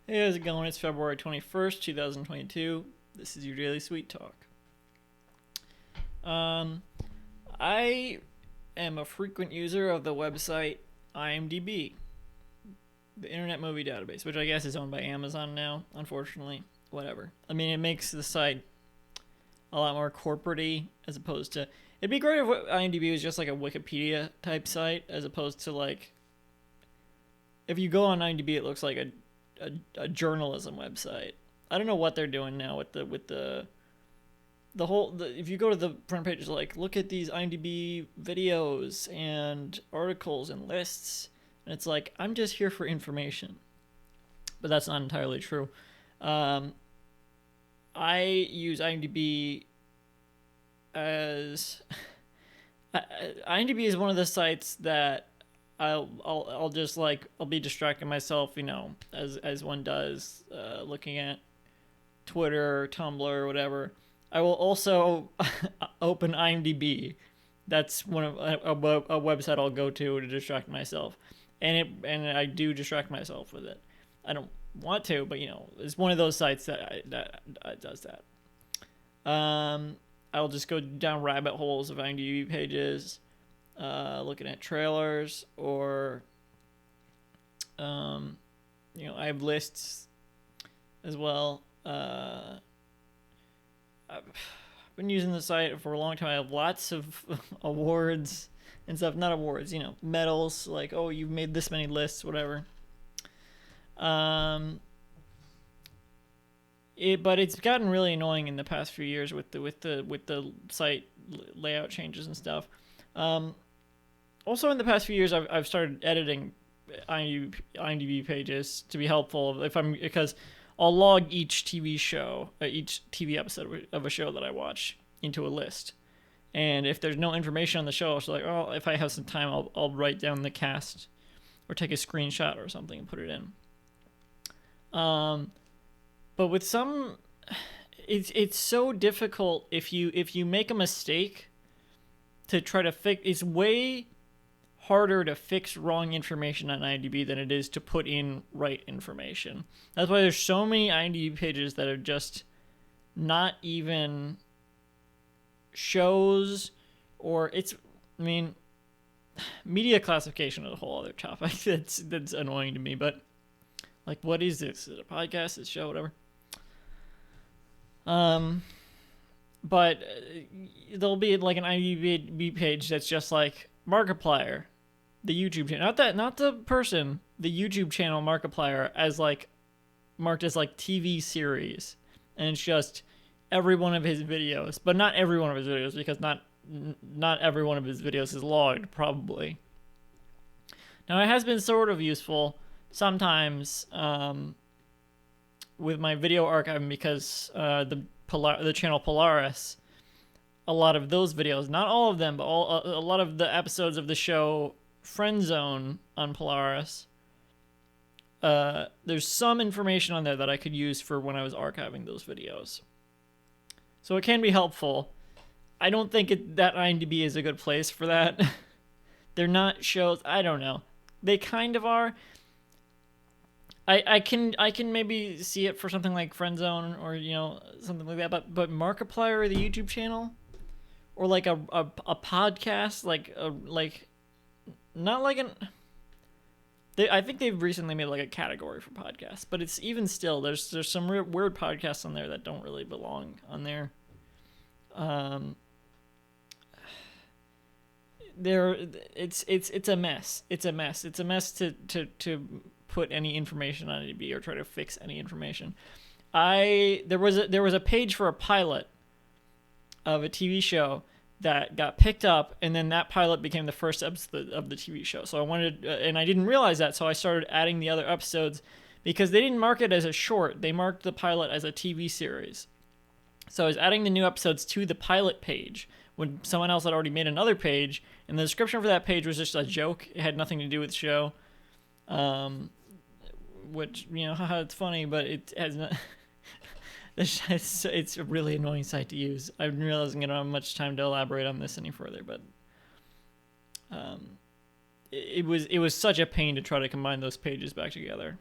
Hey, how's it going? It's February 21st, 2022. This is your Daily Sweet Talk. I am a frequent user of the website IMDb, the Internet Movie Database, which I guess is owned by Amazon now, unfortunately. Whatever. I mean, it makes the site a lot more corporate-y as opposed to... It'd be great if IMDb was just like a Wikipedia type site as opposed to like... If you go on IMDb, it looks like a journalism website. I don't know what they're doing now with the if you go to the front page, like, look at these IMDb videos and articles and lists, and it's like, I'm just here for information. But that's not entirely true. I use IMDb as IMDb is one of the sites that I'll just like I'll be distracting myself, as one does, looking at Twitter, Tumblr, or whatever. I will also open IMDb. That's one of a website I'll go to distract myself, and I do distract myself with it. I don't want to, but it's one of those sites that does that. I'll just go down rabbit holes of IMDb pages, looking at trailers, or I have lists as well. I've been using the site for a long time. I have lots of awards and stuff. Not awards, medals. Like, oh, you've made this many lists, whatever. But it's gotten really annoying in the past few years with the site layout changes and stuff. Also, in the past few years, I've started editing IMDb pages to be helpful because I'll log each TV episode of a show that I watch into a list. And if there's no information on the show, it's like, oh, if I have some time, I'll write down the cast or take a screenshot or something and put it in. But with some, it's so difficult if you make a mistake to try to fix. It's way harder to fix wrong information on IMDb than it is to put in right information. That's why there's so many IMDb pages that are just not even shows, or media classification is a whole other topic that's annoying to me, but like, what is this? Is it a podcast? Is it a show? Whatever. But there'll be like an IMDb page that's just like Markiplier, the YouTube channel, not the person, the YouTube channel Markiplier, as like marked as like TV series, and it's just every one of his videos, but not every one of his videos, because not every one of his videos is logged, probably. Now, it has been sort of useful sometimes with my video archiving, because the channel Polaris, a lot of those videos, not all of them, but a lot of the episodes of the show Friend Zone on Polaris, there's some information on there that I could use for when I was archiving those videos. So it can be helpful. I don't think that IMDb is a good place for that. They're not shows. I don't know. They kind of are. I can maybe see it for something like Friend Zone or something like that. But Markiplier, the YouTube channel, or like a podcast, not like an. I think they've recently made like a category for podcasts, but it's even still there's some weird podcasts on there that don't really belong on there. It's a mess. It's a mess. It's a mess to put any information on IMDb or try to fix any information. There was a page for a pilot of a TV show that got picked up, and then that pilot became the first episode of the TV show. So I wanted, and I didn't realize that, so I started adding the other episodes, because they didn't mark it as a short. They marked the pilot as a TV series. So I was adding the new episodes to the pilot page when someone else had already made another page, and the description for that page was just a joke. It had nothing to do with the show. Which, haha, it's funny, but it has not... It's a really annoying site to use. I'm realizing I don't have much time to elaborate on this any further, but it was such a pain to try to combine those pages back together.